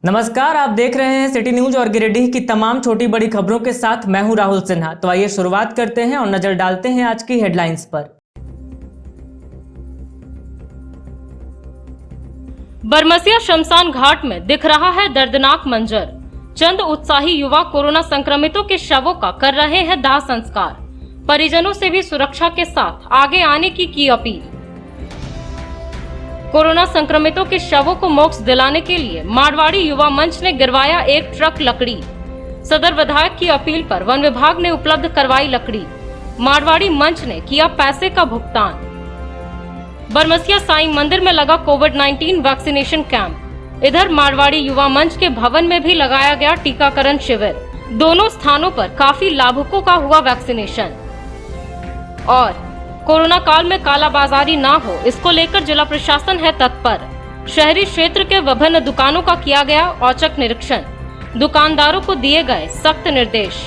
नमस्कार, आप देख रहे हैं सिटी न्यूज और गिरिडीह की तमाम छोटी बड़ी खबरों के साथ मैं हूं राहुल सिन्हा। तो आइए शुरुआत करते हैं और नजर डालते हैं आज की हेडलाइंस पर। बरमसिया शमशान घाट में दिख रहा है दर्दनाक मंजर। चंद उत्साही युवा कोरोना संक्रमितों के शवों का कर रहे हैं दाह संस्कार। परिजनों से भी सुरक्षा के साथ आगे आने की अपील। कोरोना संक्रमितों के शवों को मोक्ष दिलाने के लिए मारवाड़ी युवा मंच ने गिरवाया एक ट्रक लकड़ी। सदर विधायक की अपील पर वन विभाग ने उपलब्ध करवाई लकड़ी। मारवाड़ी मंच ने किया पैसे का भुगतान। बरमसिया साईं मंदिर में लगा कोविड-19 वैक्सीनेशन कैंप। इधर मारवाड़ी युवा मंच के भवन में भी लगाया गया टीकाकरण शिविर। दोनों स्थानों पर काफी लाभुकों का हुआ वैक्सीनेशन। और कोरोना काल में कालाबाजारी ना हो, इसको लेकर जिला प्रशासन है तत्पर। शहरी क्षेत्र के विभिन्न दुकानों का किया गया औचक निरीक्षण। दुकानदारों को दिए गए सख्त निर्देश।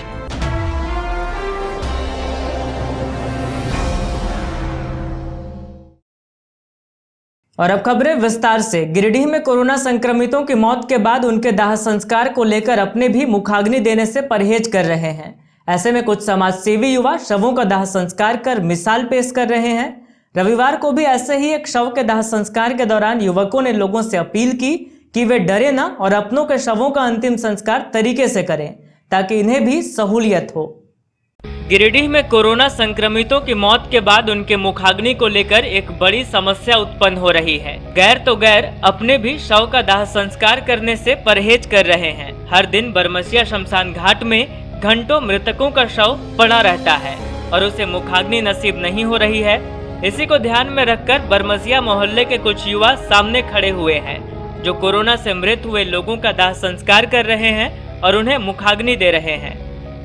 और अब खबरें विस्तार से। गिरिडीह में कोरोना संक्रमितों की मौत के बाद उनके दाह संस्कार को लेकर अपने भी मुखाग्नि देने से परहेज कर रहे हैं। ऐसे में कुछ समाजसेवी युवा शवों का दाह संस्कार कर मिसाल पेश कर रहे हैं। रविवार को भी ऐसे ही एक शव के दाह संस्कार के दौरान युवकों ने लोगों से अपील की कि वे डरे ना और अपनों के शवों का अंतिम संस्कार तरीके से करें ताकि इन्हें भी सहूलियत हो। गिरिडीह में कोरोना संक्रमितों की मौत के बाद उनके मुखाग्नि को लेकर एक बड़ी समस्या उत्पन्न हो रही है। गैर तो गैर अपने भी शव का दाह संस्कार करने से परहेज कर रहे हैं। हर दिन बरमसिया शमशान घाट में घंटों मृतकों का शव पड़ा रहता है और उसे मुखाग्नि नसीब नहीं हो रही है। इसी को ध्यान में रखकर बरमसिया मोहल्ले के कुछ युवा सामने खड़े हुए हैं जो कोरोना से मृत हुए लोगों का दाह संस्कार कर रहे हैं और उन्हें मुखाग्नि दे रहे हैं।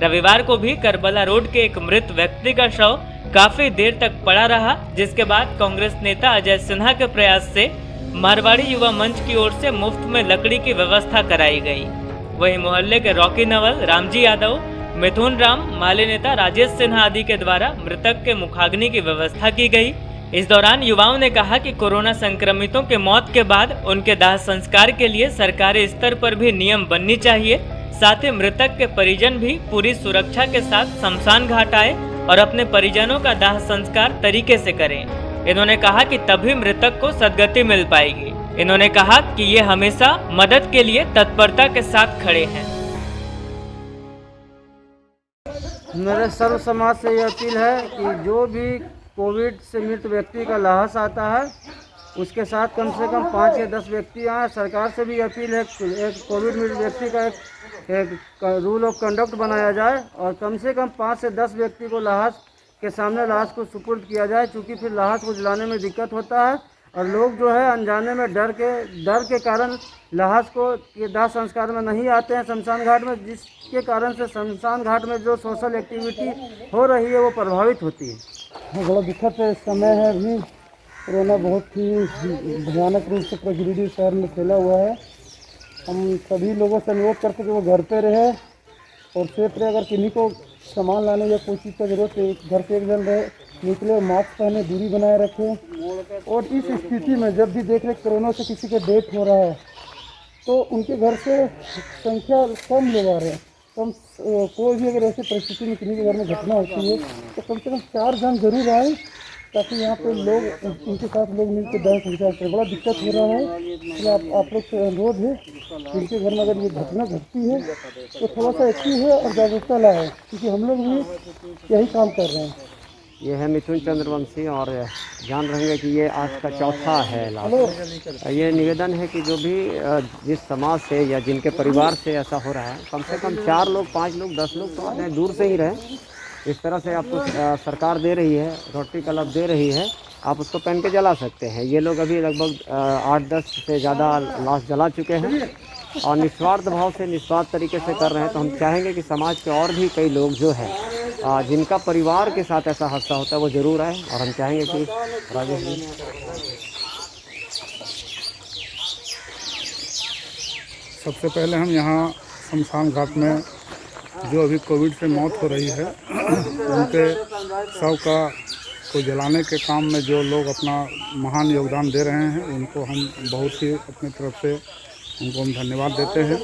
रविवार को भी करबला रोड के एक मृत व्यक्ति का शव काफी देर तक पड़ा रहा, जिसके बाद कांग्रेस नेता अजय सिन्हा के प्रयास से मारवाड़ी युवा मंच की ओर से मुफ्त में लकड़ी की व्यवस्था कराई गई। वहीं मोहल्ले के रॉकी नवल, रामजी यादव, मिथुन राम, माले नेता राजेश सिन्हा आदि के द्वारा मृतक के मुखाग्नि की व्यवस्था की गई। इस दौरान युवाओं ने कहा कि कोरोना संक्रमितों के मौत के बाद उनके दाह संस्कार के लिए सरकारी स्तर पर भी नियम बननी चाहिए। साथ ही मृतक के परिजन भी पूरी सुरक्षा के साथ शमशान घाट आए और अपने परिजनों का दाह संस्कार तरीके से करें। इन्होंने कहा कि तभी मृतक को सद्गति मिल पाएगी। इन्होंने कहा कि ये हमेशा मदद के लिए तत्परता के साथ खड़े हैं। मेरे सर्व समाज से ये अपील है कि जो भी कोविड से मृत व्यक्ति का लाश आता है उसके साथ कम से कम 5 या 10 व्यक्ति आए। सरकार से भी अपील है एक कोविड मृत व्यक्ति का एक रूल ऑफ कंडक्ट बनाया जाए और कम से कम 5 से 10 व्यक्ति को लाश के सामने लाश को सुपुर्द किया जाए, क्योंकि फिर लाश को जलाने में दिक्कत होता है और लोग जो है अनजाने में डर के कारण लाश को दाह संस्कार में नहीं आते हैं शमशान घाट में, जिसके कारण से शमशान घाट में जो सोशल एक्टिविटी हो रही है वो प्रभावित होती है। बड़ा दिक्कत है, इस समय है अभी कोरोना बहुत ही भयानक रूप से पूरे गिरिडीह शहर में फैला हुआ है। हम सभी लोगों से अनुरोध करते कि वो घर पे रहे और सेफ रहे। अगर किन्हीं को सामान लाने या कोई चीज़ का जरूरत है घर से एक जन रहे, निकले, मास्क पहने, दूरी बनाए रखें। और इस स्थिति में जब भी देख रहे कोरोना से किसी का डेथ हो रहा है तो उनके घर से संख्या कम लोग आ रहे हैं। कोई भी अगर ऐसी परिस्थिति में किसी के घर में घटना होती है तो कम से कम 4 जन जरूर आए ताकि यहाँ पे लोग उनके साथ लोग मिलकर दाह संस्कार करें। बड़ा दिक्कत हो रहा है, इसलिए आप लोग से अनुरोध है जिनके घर में अगर ये घटना घटती है तो थोड़ा सा एक्टिव है और जागरूकता लाए, क्योंकि हम लोग भी यही काम कर रहे हैं। ये है मिथुन चंद्रवंशी और जान रहेंगे कि ये आज का चौथा है लाश। ये निवेदन है कि जो भी जिस समाज से या जिनके परिवार से ऐसा हो रहा है कम से कम 4 लोग, 5 लोग, 10 लोग तो आए, दूर से ही रहें। इस तरह से आपको सरकार दे रही है, रोटी कलप दे रही है, आप उसको पहन के जला सकते हैं। ये लोग अभी लगभग 8-10 से ज़्यादा लाश जला चुके हैं और निस्वार्थ भाव से निस्वार्थ तरीके से कर रहे हैं। तो हम चाहेंगे कि समाज के और भी कई लोग जो हैं जिनका परिवार के साथ ऐसा हादसा होता है वो ज़रूर आए। और हम चाहेंगे कि राजेश जी सबसे पहले हम यहाँ शमशान घाट में जो अभी कोविड से मौत हो रही है उनके शव को जलाने के काम में जो लोग अपना महान योगदान दे रहे हैं उनको हम बहुत ही अपनी तरफ से उनको हम धन्यवाद देते हैं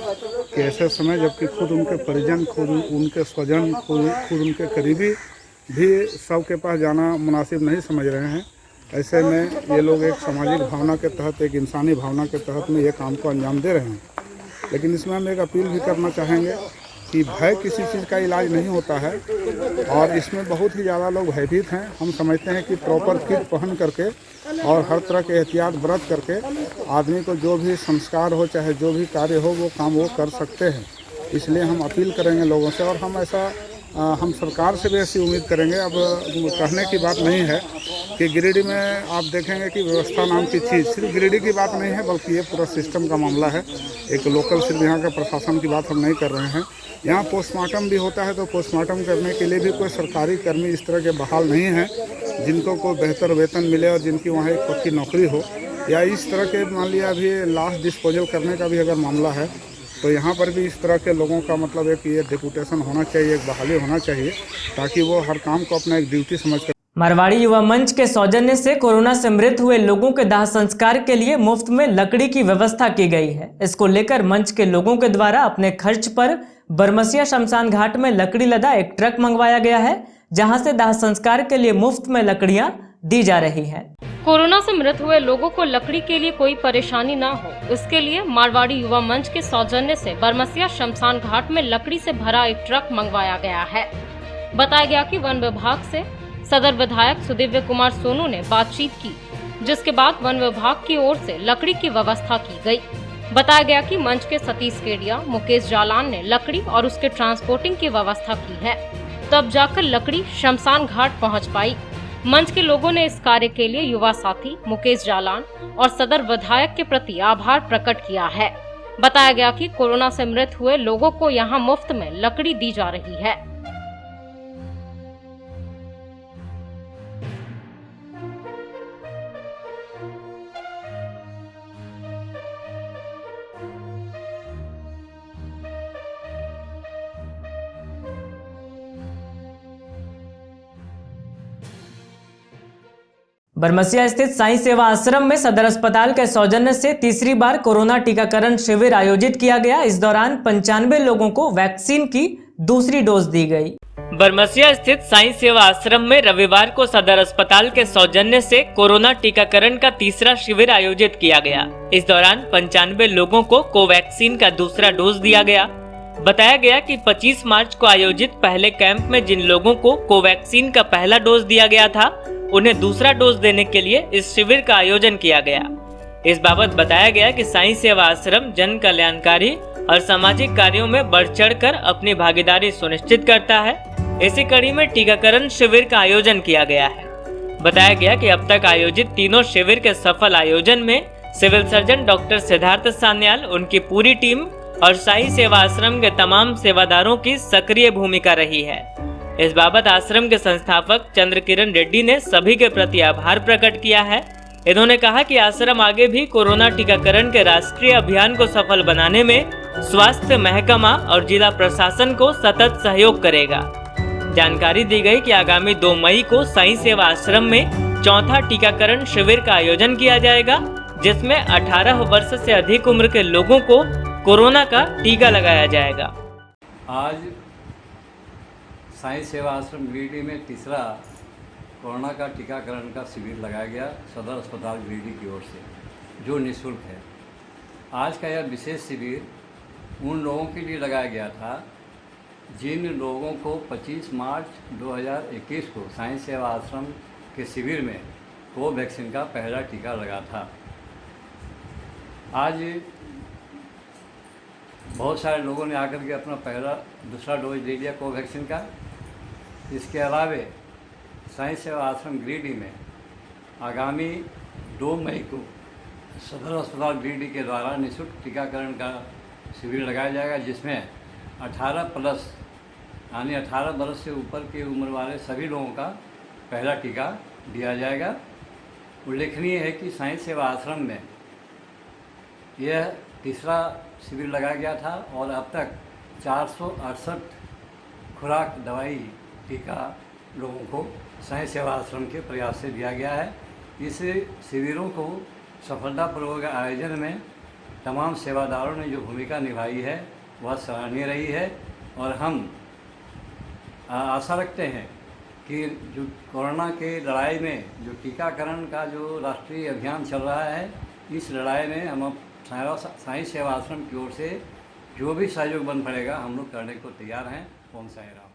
कि ऐसे समय जबकि खुद उनके परिजन, खुद उनके स्वजन, खुद उनके करीबी भी सबके पास जाना मुनासिब नहीं समझ रहे हैं, ऐसे में ये लोग एक सामाजिक भावना के तहत, एक इंसानी भावना के तहत में ये काम को अंजाम दे रहे हैं। लेकिन इसमें हम एक अपील भी करना चाहेंगे कि भय किसी चीज़ का इलाज नहीं होता है और इसमें बहुत ही ज़्यादा लोग भयभीत हैं। हम समझते हैं कि प्रॉपर किट पहन करके और हर तरह के एहतियात बरत करके आदमी को जो भी संस्कार हो, चाहे जो भी कार्य हो, वो काम वो कर सकते हैं। इसलिए हम अपील करेंगे लोगों से और हम सरकार से भी ऐसी उम्मीद करेंगे। अब कहने की बात नहीं है कि गिरिडीह में आप देखेंगे कि व्यवस्था नाम की चीज़ सिर्फ गिरिडीह की बात नहीं है, बल्कि ये पूरा सिस्टम का मामला है। एक लोकल सिर्फ यहाँ के प्रशासन की बात हम नहीं कर रहे हैं। यहाँ पोस्टमार्टम भी होता है तो पोस्टमार्टम करने के लिए भी कोई सरकारी कर्मी इस तरह के बहाल नहीं हैं जिनको कोई बेहतर वेतन मिले और जिनकी वहाँ एक पक्की नौकरी हो, या इस तरह के मान लिया अभी लाश डिस्पोजल करने का भी अगर मामला है तो यहाँ पर भी इस तरह के लोगों का मतलब है कि ये डिप्यूटेशन होना चाहिए, एक बहाली होना चाहिए, ताकि वो हर काम को अपना एक ड्यूटी समझ कर। मारवाड़ी युवा मंच के सौजन्य से कोरोना से मृत हुए लोगों के दाह संस्कार के लिए मुफ्त में लकड़ी की व्यवस्था की गई है। इसको लेकर मंच के लोगों के द्वारा अपने खर्च पर बरमसिया शमशान घाट में लकड़ी लदा एक ट्रक मंगवाया गया है, जहां से दाह संस्कार के लिए मुफ्त में लकड़ियां दी जा रही हैं। कोरोना से मृत हुए लोगों को लकड़ी के लिए कोई परेशानी न हो, इसके लिए मारवाड़ी युवा मंच के सौजन्य से बरमसिया शमशान घाट में लकड़ी से भरा एक ट्रक मंगवाया गया है। बताया गया कि वन विभाग से सदर विधायक सुदिव्य कुमार सोनू ने बातचीत की, जिसके बाद वन विभाग की ओर से लकड़ी की व्यवस्था की गई। बताया गया कि मंच के सतीश केडिया, मुकेश जालान ने लकड़ी और उसके ट्रांसपोर्टिंग की व्यवस्था की है, तब जाकर लकड़ी शमशान घाट पहुंच पाई। मंच के लोगों ने इस कार्य के लिए युवा साथी मुकेश जालान और सदर विधायक के प्रति आभार प्रकट किया है। बताया गया कि कोरोना से मृत हुए लोगों को यहां मुफ्त में लकड़ी दी जा रही है। बरमसिया स्थित साईं सेवा आश्रम में सदर अस्पताल के सौजन्य से तीसरी बार कोरोना टीकाकरण शिविर आयोजित किया गया। इस दौरान 95 लोगों को वैक्सीन की दूसरी डोज दी गई। बरमसिया स्थित साईं सेवा आश्रम में रविवार को सदर अस्पताल के सौजन्य से कोरोना टीकाकरण का तीसरा शिविर आयोजित किया गया। इस दौरान 95 लोगों को कोवैक्सीन का दूसरा डोज दिया गया। बताया गया कि 25 मार्च को आयोजित पहले कैंप में जिन लोगों को कोवैक्सीन का पहला डोज दिया गया था, उन्हें दूसरा डोज देने के लिए इस शिविर का आयोजन किया गया। इस बाबत बताया गया कि साईं सेवा आश्रम जन कल्याणकारी और सामाजिक कार्यों में बढ़ चढ़कर अपनी भागीदारी सुनिश्चित करता है। इसी कड़ी में टीकाकरण शिविर का आयोजन किया गया है। बताया गया कि अब तक आयोजित तीनों शिविर के सफल आयोजन में civil surgeon doctor Siddharth Sanyal, उनकी पूरी टीम और साईं सेवा आश्रम के तमाम सेवादारों की सक्रिय भूमिका रही है। इस बाबत आश्रम के संस्थापक चंद्रकिरण रेड्डी ने सभी के प्रति आभार प्रकट किया है। इन्होंने कहा कि आश्रम आगे भी कोरोना टीकाकरण के राष्ट्रीय अभियान को सफल बनाने में स्वास्थ्य महकमा और जिला प्रशासन को सतत सहयोग करेगा। जानकारी दी गई कि आगामी 2 मई को साईं सेवा आश्रम में चौथा टीकाकरण शिविर का आयोजन किया जाएगा, जिसमें 18 वर्ष से अधिक उम्र के लोगों को कोरोना का टीका लगाया जाएगा। आज साईं सेवा आश्रम गिरिडीह में तीसरा कोरोना का टीकाकरण का शिविर लगाया गया सदर अस्पताल गिरिडीह की ओर से, जो निःशुल्क है। आज का यह विशेष शिविर उन लोगों के लिए लगाया गया था जिन लोगों को 25 मार्च 2021 को साईं सेवा आश्रम के शिविर में कोवैक्सीन का पहला टीका लगा था। आज बहुत सारे लोगों ने आकर के अपना दूसरा डोज ले लिया कोवैक्सीन का। इसके अलावा साईं सेवा आश्रम गिरिडीह में आगामी 2 मई को सदर अस्पताल गिरिडीह के द्वारा निःशुल्क टीकाकरण का शिविर लगाया जाएगा, जिसमें 18+ यानी 18 वर्ष से ऊपर की उम्र वाले सभी लोगों का पहला टीका दिया जाएगा। उल्लेखनीय है कि साईं सेवा आश्रम में यह तीसरा शिविर लगाया गया था और अब तक 468 खुराक दवाई टीका लोगों को साईं सेवा आश्रम के प्रयास से दिया गया है। इस शिविरों को सफलतापूर्वक आयोजन में तमाम सेवादारों ने जो भूमिका निभाई है वह सराहनीय रही है और हम आशा रखते हैं कि जो कोरोना के लड़ाई में जो टीकाकरण का जो राष्ट्रीय अभियान चल रहा है, इस लड़ाई में हम साईं सेवा आश्रम की ओर से जो भी सहयोग बन पड़ेगा हम लोग करने को तैयार हैं। ओम साईं राम।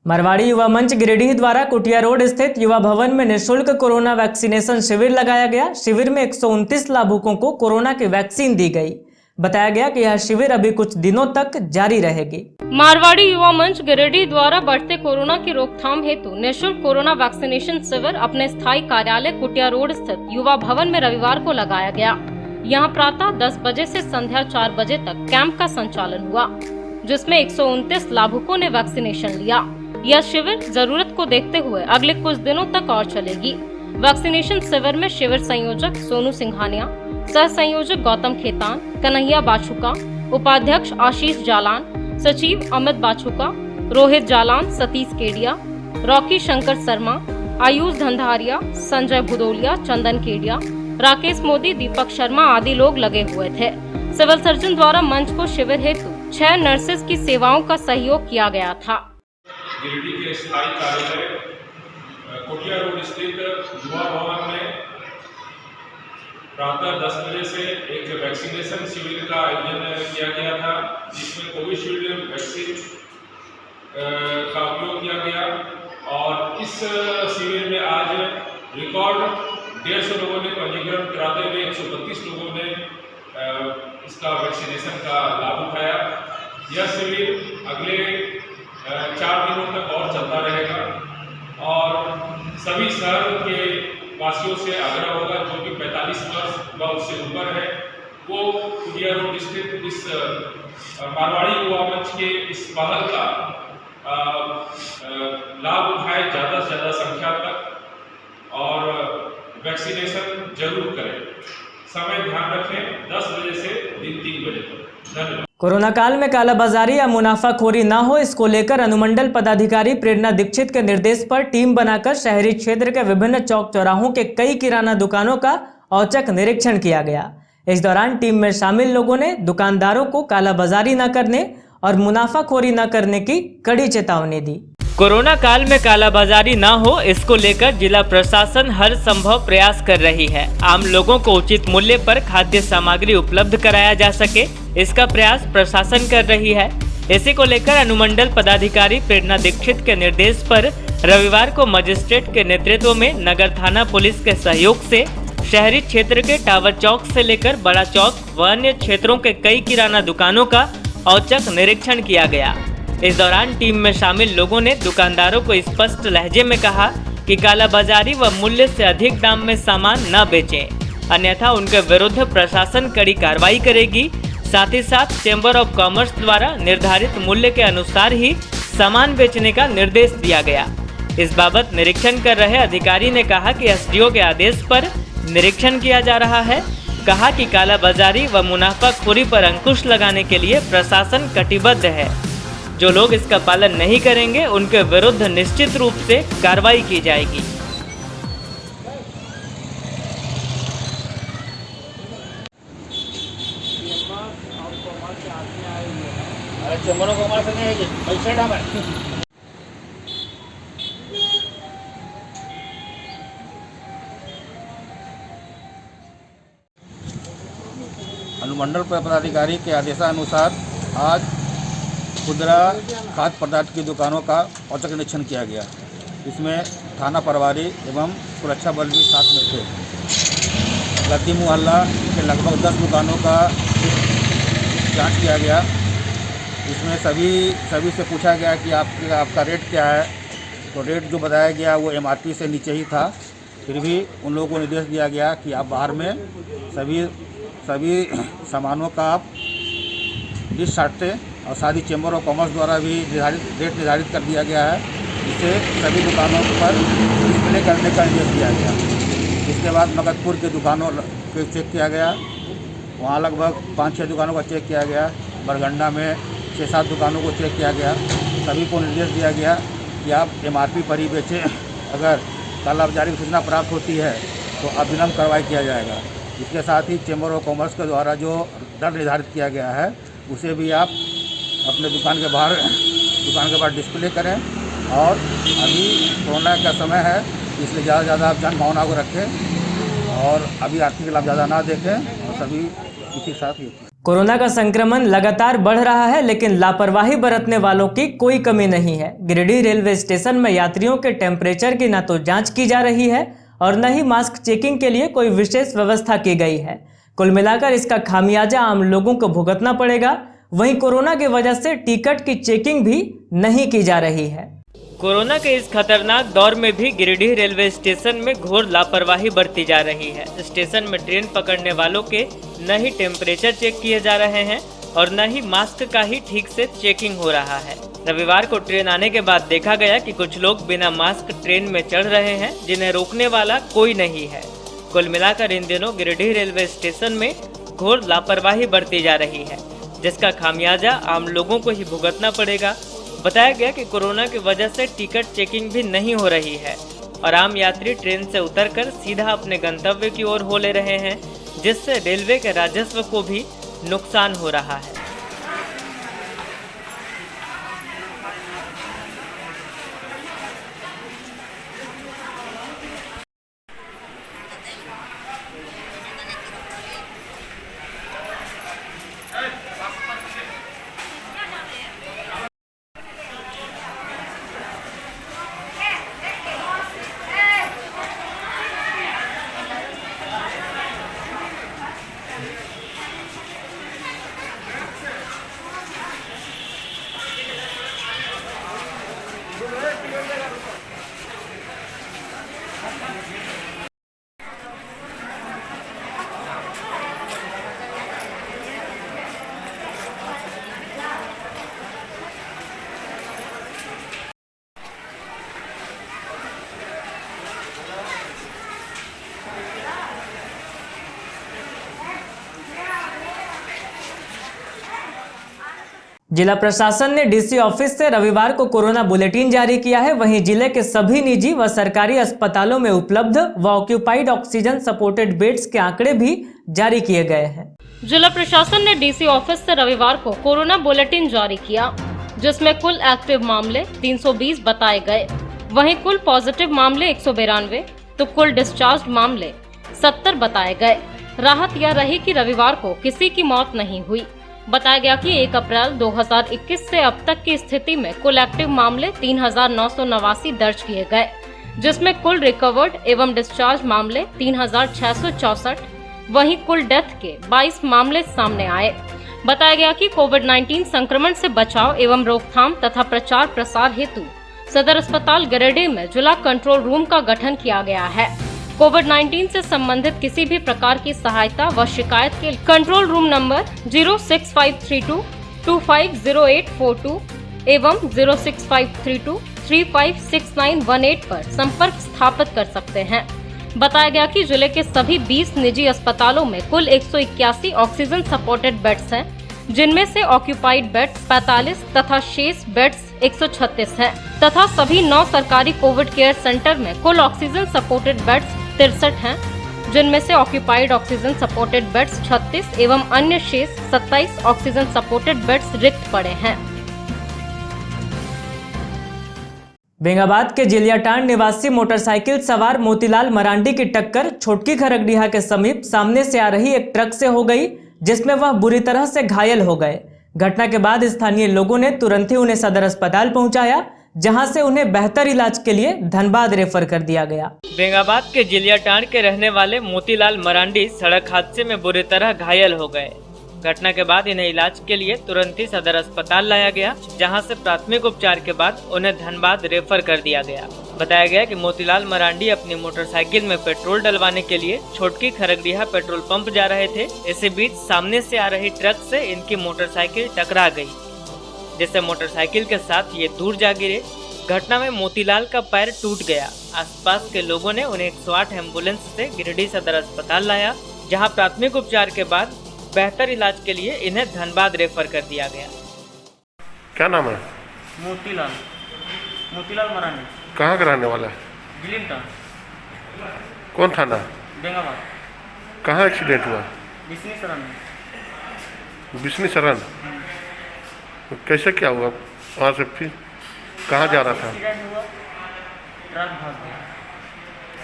मारवाड़ी युवा मंच गिरिडीह द्वारा कुटिया रोड स्थित युवा भवन में निःशुल्क कोरोना वैक्सीनेशन शिविर लगाया गया। शिविर में 129 लाभुकों को कोरोना की वैक्सीन दी गई। बताया गया कि यह शिविर अभी कुछ दिनों तक जारी रहेगी। मारवाड़ी युवा मंच गिरिडीह द्वारा बढ़ते कोरोना की रोकथाम हेतु निःशुल्क कोरोना वैक्सीनेशन शिविर अपने स्थायी कार्यालय कुटिया रोड स्थित युवा भवन में रविवार को लगाया गया। यहाँ प्रातः 10 बजे से संध्या 4 बजे तक कैंप का संचालन हुआ, जिसमें 129 लाभुकों ने वैक्सीनेशन लिया। यह शिविर जरूरत को देखते हुए अगले कुछ दिनों तक और चलेगी। वैक्सीनेशन शिविर में शिविर संयोजक सोनू सिंघानिया, सह संयोजक गौतम खेतान, कन्हैया बाछुका, उपाध्यक्ष आशीष जालान, सचिव अमित बाछुका, रोहित जालान, सतीश केडिया, रॉकी शंकर शर्मा, आयुष धंधारिया, संजय भुदोलिया, चंदन केडिया, राकेश मोदी, दीपक शर्मा आदि लोग लगे हुए थे। सिविल सर्जन द्वारा मंच को शिविर हेतु 6 नर्सेज की सेवाओं का सहयोग किया गया था। गिरिडीह के स्थायी कार्यालय कुटिया रोड स्थित युवा भवन में प्रातः 10 बजे से एक वैक्सीनेशन शिविर का आयोजन किया गया था, जिसमें कोविशील्ड वैक्सीन का उपयोग किया गया। और इस शिविर में आज रिकॉर्ड 150 लोगों ने पंजीकरण कराते हुए 132 लोगों ने इसका वैक्सीनेशन का लाभ उठाया। यह शिविर अगले 4 दिनों तक और चलता रहेगा और सभी शहर के वासियों से आग्रह होगा जो कि 45 वर्ष व उससे ऊपर है, वो कुटिया रोड स्थित इस मारवाड़ी युवा मंच के इस पहल का लाभ उठाए ज़्यादा से ज़्यादा संख्या तक और वैक्सीनेशन जरूर करें। समय ध्यान रखें 10 बजे से दिन 3 बजे तक। धन्यवाद। कोरोना काल में कालाबाजारी या मुनाफाखोरी न हो, इसको लेकर अनुमंडल पदाधिकारी प्रेरणा दीक्षित के निर्देश पर टीम बनाकर शहरी क्षेत्र के विभिन्न चौक चौराहों के कई किराना दुकानों का औचक निरीक्षण किया गया। इस दौरान टीम में शामिल लोगों ने दुकानदारों को कालाबाजारी न करने और मुनाफाखोरी न करने की कड़ी चेतावनी दी। कोरोना काल में कालाबाजारी न हो, इसको लेकर जिला प्रशासन हर संभव प्रयास कर रही है। आम लोगों को उचित मूल्य पर खाद्य सामग्री उपलब्ध कराया जा सके, इसका प्रयास प्रशासन कर रही है। इसी को लेकर अनुमंडल पदाधिकारी प्रेरणा दीक्षित के निर्देश पर रविवार को मजिस्ट्रेट के नेतृत्व में नगर थाना पुलिस के सहयोग से शहरी क्षेत्र के टावर चौक से लेकर बड़ा चौक व अन्य क्षेत्रों के कई किराना दुकानों का औचक निरीक्षण किया गया। इस दौरान टीम में शामिल लोगों ने दुकानदारों को स्पष्ट लहजे में कहा कि कालाबाजारी व मूल्य से अधिक दाम में सामान न बेचें, अन्यथा उनके विरुद्ध प्रशासन कड़ी कार्रवाई करेगी। साथ ही साथ चैम्बर ऑफ कॉमर्स द्वारा निर्धारित मूल्य के अनुसार ही सामान बेचने का निर्देश दिया गया। इस बाबत निरीक्षण कर रहे अधिकारी ने कहा कि एसडीओ के आदेश पर निरीक्षण किया जा रहा है। कहा कि कालाबाजारी व मुनाफाखोरी पर अंकुश लगाने के लिए प्रशासन कटिबद्ध है। जो लोग इसका पालन नहीं करेंगे उनके विरुद्ध निश्चित रूप से कार्रवाई की जाएगी। अनुमंडल पदाधिकारी के आदेशानुसार आज खुदरा खाद्य पदार्थ की दुकानों का औचक निरीक्षण किया गया। इसमें थाना प्रभारी एवं सुरक्षा बल भी साथ में थे। गद्दी मोहल्ला के लगभग 10 दुकानों का जांच किया गया। इसमें सभी से पूछा गया कि आपका रेट क्या है, तो रेट जो बताया गया वो MRP से नीचे ही था। फिर भी उन लोगों को निर्देश दिया गया कि आप बाहर में सभी सामानों का आप लिस्ट छांटते और सारी चैम्बर ऑफ कॉमर्स द्वारा भी रेट निर्धारित कर दिया गया है, जिससे सभी दुकानों पर डिस्प्ले करने का निर्देश दिया गया। इसके बाद मगधपुर की दुकानों को चेक किया गया, वहाँ लगभग 5-6 दुकानों का चेक किया गया। बरगंडा में 6-7 दुकानों को चेक किया गया। सभी को निर्देश दिया गया कि आप MRP पर ही बेचें। अगर कालाबाजारी की सूचना प्राप्त होती है तो अविलंब कार्रवाई किया जाएगा। इसके साथ ही चैम्बर ऑफ कॉमर्स के द्वारा जो दर निर्धारित किया गया है उसे भी आप अपने दुकान के बाहर डिस्प्ले करें। और अभी कोरोना का समय है, इसलिए ज़्यादा से ज़्यादा आप जन भावना को रखें और अभी आर्थिक लाभ ज़्यादा ना देखें और सभी इसी साथ ही। कोरोना का संक्रमण लगातार बढ़ रहा है, लेकिन लापरवाही बरतने वालों की कोई कमी नहीं है। गिरिडीह रेलवे स्टेशन में यात्रियों के टेम्परेचर की न तो जांच की जा रही है और न ही मास्क चेकिंग के लिए कोई विशेष व्यवस्था की गई है। कुल मिलाकर इसका खामियाजा आम लोगों को भुगतना पड़ेगा। वहीं कोरोना की वजह से टिकट की चेकिंग भी नहीं की जा रही है। कोरोना के इस खतरनाक दौर में भी गिरिडीह रेलवे स्टेशन में घोर लापरवाही बरती जा रही है। स्टेशन में ट्रेन पकड़ने वालों के न ही टेम्परेचर चेक किए जा रहे हैं और न ही मास्क का ही ठीक से चेकिंग हो रहा है। रविवार को ट्रेन आने के बाद देखा गया कि कुछ लोग बिना मास्क ट्रेन में चढ़ रहे हैं, जिन्हें रोकने वाला कोई नहीं है। कुल मिलाकर इन दिनों गिरिडीह रेलवे स्टेशन में घोर लापरवाही बरती जा रही है, जिसका खामियाजा आम लोगों को ही भुगतना पड़ेगा। बताया गया कि कोरोना की वजह से टिकट चेकिंग भी नहीं हो रही है और आम यात्री ट्रेन से उतरकर सीधा अपने गंतव्य की ओर हो ले रहे हैं, जिससे रेलवे के राजस्व को भी नुकसान हो रहा है। जिला प्रशासन ने डीसी ऑफिस से रविवार को कोरोना बुलेटिन जारी किया है। वहीं जिले के सभी निजी व सरकारी अस्पतालों में उपलब्ध व ऑक्यूपाइड ऑक्सीजन सपोर्टेड बेड्स के आंकड़े भी जारी किए गए हैं। जिला प्रशासन ने डीसी ऑफिस से रविवार को कोरोना बुलेटिन जारी किया, जिसमें कुल एक्टिव मामले 320 बताए गए। वहीं कुल पॉजिटिव मामले 192 तो कुल डिस्चार्ज मामले 70 बताए गए। राहत यह रही कि रविवार को किसी की मौत नहीं हुई। बताया गया कि 1 अप्रैल 2021 से अब तक की स्थिति में कुल एक्टिव मामले 3989 दर्ज किए गए, जिसमें कुल रिकवर्ड एवं डिस्चार्ज मामले 3664। वहीं कुल डेथ के 22 मामले सामने आए। बताया गया कि कोविड-19 संक्रमण से बचाव एवं रोकथाम तथा प्रचार प्रसार हेतु सदर अस्पताल गिरिडीह में जिला कंट्रोल रूम का गठन किया गया है। कोविड-19 से संबंधित किसी भी प्रकार की सहायता व शिकायत के लिए कंट्रोल रूम नंबर 06532 250842 एवं 06532 356918 पर संपर्क स्थापित कर सकते हैं। बताया गया कि जिले के सभी 20 निजी अस्पतालों में कुल 181 ऑक्सीजन सपोर्टेड बेड्स हैं, जिनमें से ऑक्यूपाइड बेड्स 45 तथा शेष बेड्स 136 हैं तथा सभी 9 सरकारी कोविड केयर सेंटर में कुल ऑक्सीजन सपोर्टेड बेड्स 63 हैं, जिनमें से ऑक्यूपाइड ऑक्सीजन सपोर्टेड बेड्स 36 एवं अन्य शेष 27 ऑक्सीजन सपोर्टेड बेड्स रिक्त पड़े हैं। बेंगाबाद के जिलियाटांड निवासी मोटरसाइकिल सवार मोतीलाल मरांडी की टक्कर छोटकी खरगडीहा के समीप सामने से आ रही एक ट्रक से हो गई, जिसमें वह बुरी तरह से घायल हो गए। घटना के बाद स्थानीय लोगों ने तुरंत ही उन्हें सदर अस्पताल पहुंचाया, जहां से उन्हें बेहतर इलाज के लिए धनबाद रेफर कर दिया गया। बेंगाबाद के जिलियाटांड के रहने वाले मोतीलाल मरांडी सड़क हादसे में बुरी तरह घायल हो गए। घटना के बाद इन्हें इलाज के लिए तुरंत ही सदर अस्पताल लाया गया, जहां से प्राथमिक उपचार के बाद उन्हें धनबाद रेफर कर दिया गया। बताया गया कि मोतीलाल मरांडी अपनी मोटरसाइकिल में पेट्रोल डलवाने के लिए छोटकी खरगडीहा पेट्रोल पंप जा रहे थे। इसी बीच सामने से आ रही ट्रक से इनकी मोटरसाइकिल टकरा गई, जिससे मोटरसाइकिल के साथ ये दूर जा गिरे। घटना में मोतीलाल का पैर टूट गया। आसपास के लोगों ने उन्हें 108 एम्बुलेंस से गिरिडीह सदर अस्पताल लाया, जहां प्राथमिक उपचार के बाद बेहतर इलाज के लिए इन्हें धनबाद रेफर कर दिया गया। क्या नाम है? मोतीलाल मरांडी। कहाँ का रहने वाला है? जिलियाटांड। कौन थाना? बेंगाबाद। कहाँ एक्सीडेंट हुआ? बिस्नी शरण। कैसे क्या हुआ वहाँ से? फिर कहाँ जा रहा था?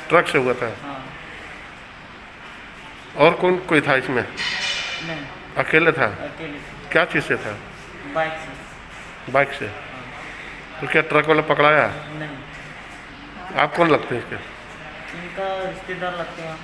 ट्रक से हुआ था? और कौन कोई था इसमें? नहीं, अकेले था? अकेले क्या चीज़ से था? बाइक से। बाइक से? तो क्या ट्रक वाला पकड़ाया? नहीं, आप कौन लगते हैं इसके? इनका रिश्तेदार लगते हैं।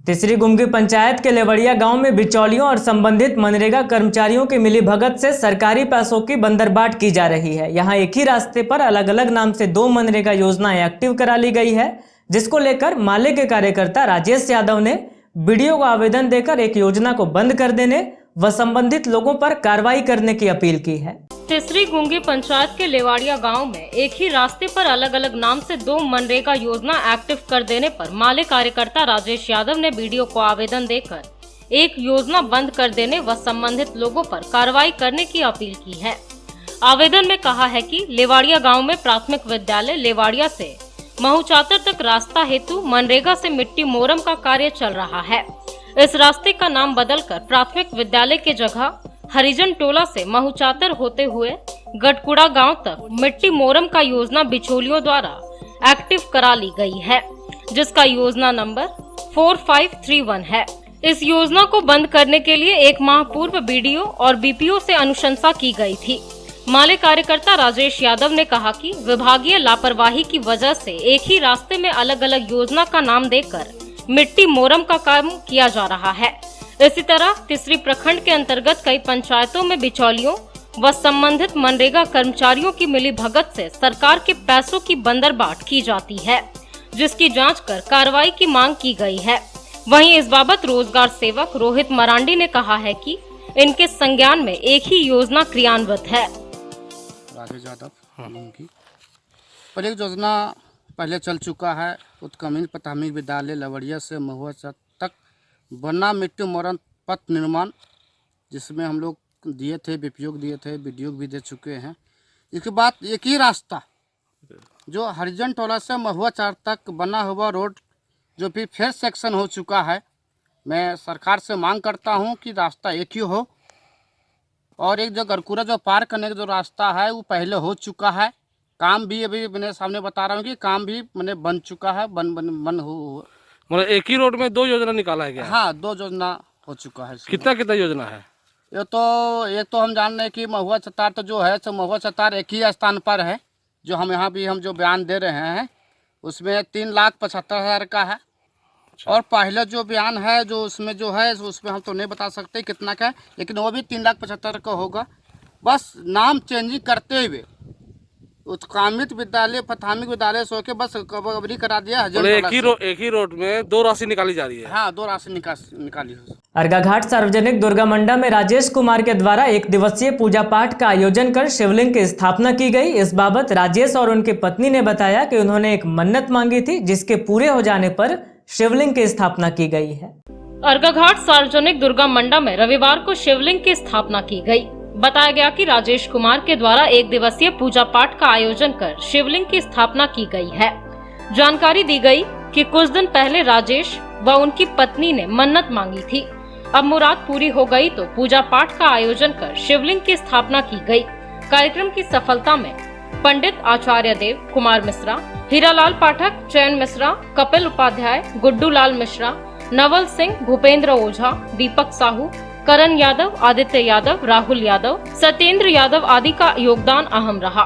तीसरी गुमगी पंचायत के लेवड़िया गांव में बिचौलियों और संबंधित मनरेगा कर्मचारियों की मिलीभगत से सरकारी पैसों की बंदरबाट की जा रही है। यहां एक ही रास्ते पर अलग अलग नाम से 2 मनरेगा योजनाएं एक्टिव करा ली गई है, जिसको लेकर माले के कार्यकर्ता राजेश यादव ने बीडीओ को आवेदन देकर एक योजना को बंद कर देने व संबंधित लोगों पर कार्रवाई करने की अपील की है। तीसरी गुंगी पंचायत के लेवाड़िया गांव में एक ही रास्ते पर अलग अलग नाम से 2 मनरेगा योजना एक्टिव कर देने पर माले कार्यकर्ता राजेश यादव ने बीडीओ को आवेदन देकर एक योजना बंद कर देने व संबंधित लोगों पर कार्रवाई करने की अपील की है। आवेदन में कहा है कि लेवाड़िया गांव में प्राथमिक विद्यालय लेवाड़िया से महूचातर तक रास्ता हेतु मनरेगा से मिट्टी मोरम का कार्य चल रहा है। इस रास्ते का नाम बदलकर प्राथमिक विद्यालय के जगह हरिजन टोला से महूचातर होते हुए गटकुड़ा गांव तक मिट्टी मोरम का योजना बिचौलियों द्वारा एक्टिव करा ली गई है, जिसका योजना नंबर 4531 है। इस योजना को बंद करने के लिए 1 माह पूर्व बीडीओ और बीपीओ से अनुशंसा की गई थी। माले कार्यकर्ता राजेश यादव ने कहा कि विभागीय लापरवाही की वजह से एक ही रास्ते में अलग अलग योजना का नाम देकर मिट्टी मोरम का काम किया जा रहा है। इसी तरह तीसरी प्रखंड के अंतर्गत कई पंचायतों में बिचौलियों व संबंधित मनरेगा कर्मचारियों की मिलीभगत से सरकार के पैसों की बंदरबाट की जाती है, जिसकी जांच कर कार्रवाई की मांग की गई है। वहीं इस बाबत रोजगार सेवक रोहित मरांडी ने कहा है कि इनके संज्ञान में एक ही योजना क्रियान्वित है। राजेश यादव की पर एक योजना पहले चल चुका है। उत्क्रमित प्राथमिक विद्यालय लवड़िया से महुआ तक बन्ना मिट्टी मोरम पथ निर्माण, जिसमें हम लोग दिए थे, बीपीओ दिए थे, बीडीओ भी दे चुके हैं। इसके बाद एक ही रास्ता जो हरिजन टोला से महुआ चार तक बना हुआ रोड जो भी फिर सेक्शन हो चुका है, मैं सरकार से मांग करता हूं कि रास्ता एक ही हो। और एक जो गरकुरा जो पार करने का जो रास्ता है वो पहले हो चुका है, काम भी अभी मैंने सामने बता रहा हूँ कि काम भी मैंने बन चुका है, बन हो। मतलब एक ही रोड में 2 योजना निकाला गया? हाँ, 2 योजना हो चुका है। कितना योजना है? ये तो एक तो हम जान रहे हैं कि महुआ चतार तो जो है, तो महुआ चतार एक ही स्थान पर है। जो हम यहाँ भी हम जो बयान दे रहे हैं उसमें 3,75,000 का है। और पहले जो बयान है जो उसमें जो है उसमें हम तो नहीं बता सकते कितना का है, लेकिन वो भी 3,75,000 का होगा। बस नाम चेंजिंग करते हुए उत्क्रमित विद्यालय प्राथमिक विद्यालय सो के बस कवरी करा दिया है। एक ही रोड में 2 राशि निकाली जा रही है? हाँ, 2 राशि निकाली है। अर्घाघाट सार्वजनिक दुर्गा मंडा में राजेश कुमार के द्वारा 1 दिवसीय पूजा पाठ का आयोजन कर शिवलिंग की स्थापना की गई। इस बाबत राजेश और उनकी पत्नी ने बताया कि उन्होंने एक मन्नत मांगी थी, जिसके पूरे हो जाने पर शिवलिंग की स्थापना की गई है। अर्घाघाट सार्वजनिक दुर्गा मंडा में रविवार को शिवलिंग की स्थापना की गई। बताया गया कि राजेश कुमार के द्वारा 1 दिवसीय पूजा पाठ का आयोजन कर शिवलिंग की स्थापना की गई है। जानकारी दी गई कि कुछ दिन पहले राजेश व उनकी पत्नी ने मन्नत मांगी थी। अब मुराद पूरी हो गई तो पूजा पाठ का आयोजन कर शिवलिंग की स्थापना की गई। कार्यक्रम की सफलता में पंडित आचार्य देव, कुमार मिश्रा, हीरालाल पाठक, चयन मिश्रा, कपिल उपाध्याय, गुड्डू लाल मिश्रा, नवल सिंह, भूपेंद्र ओझा, दीपक साहू, करण यादव, आदित्य यादव, राहुल यादव, सत्येंद्र यादव आदि का योगदान अहम रहा।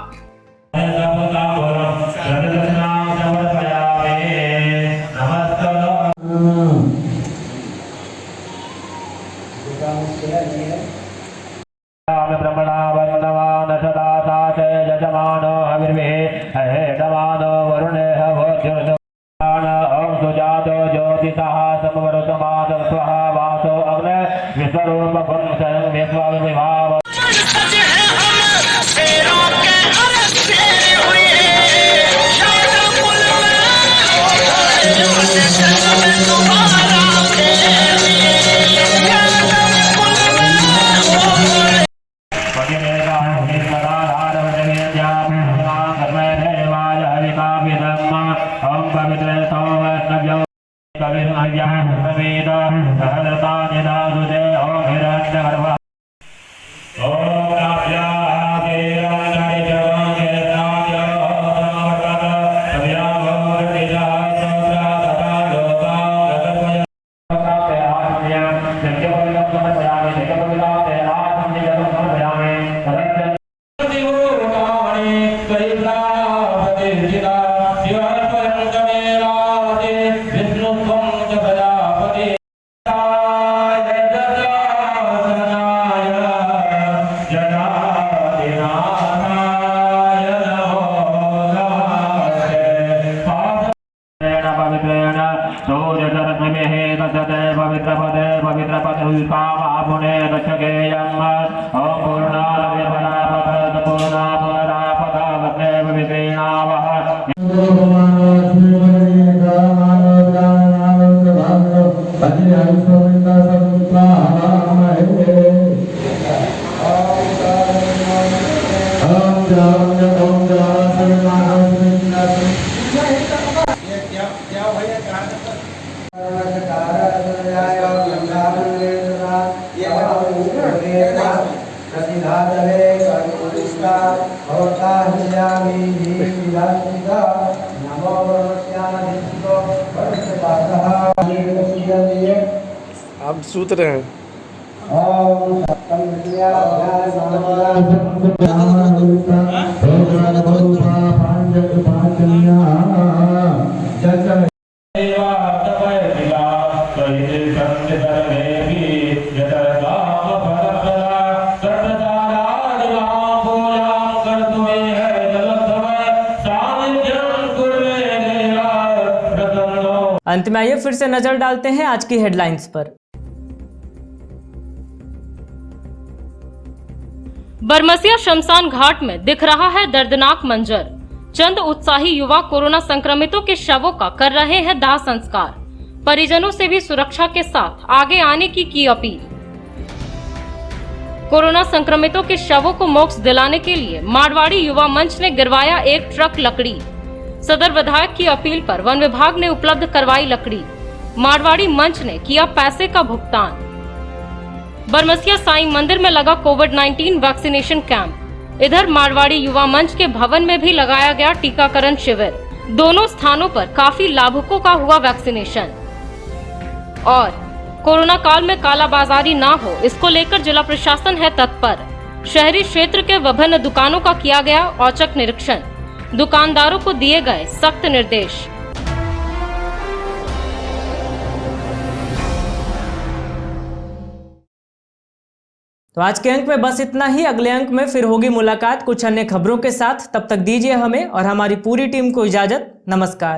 कविर् आप सूत रहे हैं। अंत में आइए फिर से नजर डालते हैं आज की हेडलाइंस पर। बरमसिया शमशान घाट में दिख रहा है दर्दनाक मंजर। चंद उत्साही युवा कोरोना संक्रमितों के शवों का कर रहे हैं दाह संस्कार। परिजनों से भी सुरक्षा के साथ आगे आने की अपील। कोरोना संक्रमितों के शवों को मोक्ष दिलाने के लिए मारवाड़ी युवा मंच ने गिरवाया एक ट्रक लकड़ी। सदर विधायक की अपील पर वन विभाग ने उपलब्ध करवाई लकड़ी। मारवाड़ी मंच ने किया पैसे का भुगतान। बरमसिया साईं मंदिर में लगा कोविड-19 वैक्सीनेशन कैंप। इधर मारवाड़ी युवा मंच के भवन में भी लगाया गया टीकाकरण शिविर। दोनों स्थानों पर काफी लाभुकों का हुआ वैक्सीनेशन। और कोरोना काल में कालाबाजारी ना हो, इसको लेकर जिला प्रशासन है तत्पर। शहरी क्षेत्र के विभिन्न दुकानों का किया गया औचक निरीक्षण। दुकानदारों को दिए गए सख्त निर्देश। तो आज के अंक में बस इतना ही। अगले अंक में फिर होगी मुलाकात कुछ अन्य खबरों के साथ। तब तक दीजिए हमें और हमारी पूरी टीम को इजाजत। नमस्कार।